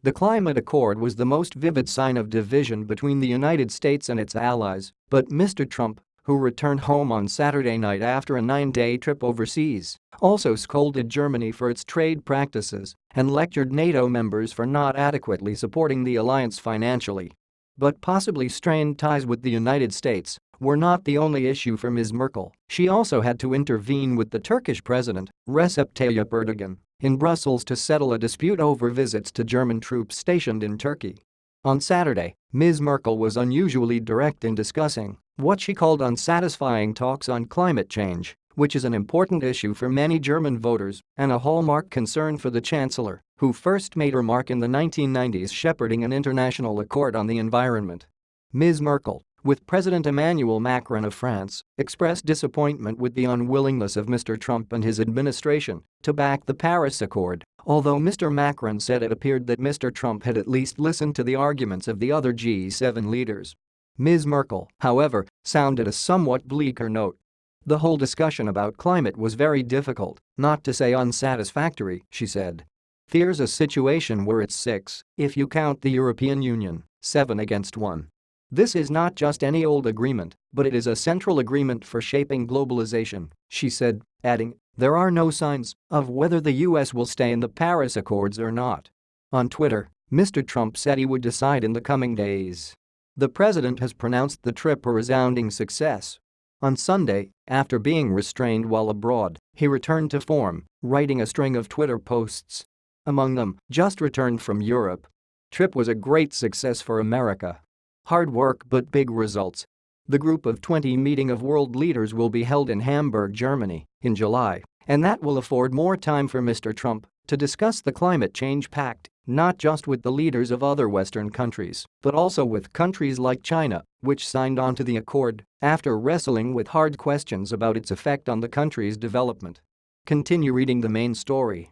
The climate accord was the most vivid sign of division between the United States and its allies, but Mr. Trump, who returned home on Saturday night after a 9-day trip overseas, also scolded Germany for its trade practices and lectured NATO members for not adequately supporting the alliance financially. But possibly strained ties with the United States were not the only issue for Ms. Merkel. She also had to intervene with the Turkish president, Recep Tayyip Erdogan, in Brussels to settle a dispute over visits to German troops stationed in Turkey. On Saturday, Ms. Merkel was unusually direct in discussing what she called unsatisfying talks on climate change, which is an important issue for many German voters and a hallmark concern for the chancellor, who first made her mark in the 1990s shepherding an international accord on the environment. Ms. Merkel, with President Emmanuel Macron of France, expressed disappointment with the unwillingness of Mr. Trump and his administration to back the Paris Accord, although Mr. Macron said it appeared that Mr. Trump had at least listened to the arguments of the other G7 leaders. Ms. Merkel, however, sounded a somewhat bleaker note. The whole discussion about climate was very difficult, not to say unsatisfactory, she said. There's a situation where it's 6, if you count the European Union, 7 against 1. This is not just any old agreement, but it is a central agreement for shaping globalization, she said, adding, there are no signs of whether the US will stay in the Paris Accords or not. On Twitter, Mr. Trump said he would decide in the coming days. The president has pronounced the trip a resounding success. On Sunday, after being restrained while abroad, he returned to form, writing a string of Twitter posts. Among them, just returned from Europe. Trip was a great success for America. Hard work but big results. The Group of 20 meeting of world leaders will be held in Hamburg, Germany, in July, and that will afford more time for Mr. Trump to discuss the climate change pact, not just with the leaders of other Western countries, but also with countries like China, which signed on to the accord after wrestling with hard questions about its effect on the country's development. Continue reading the main story.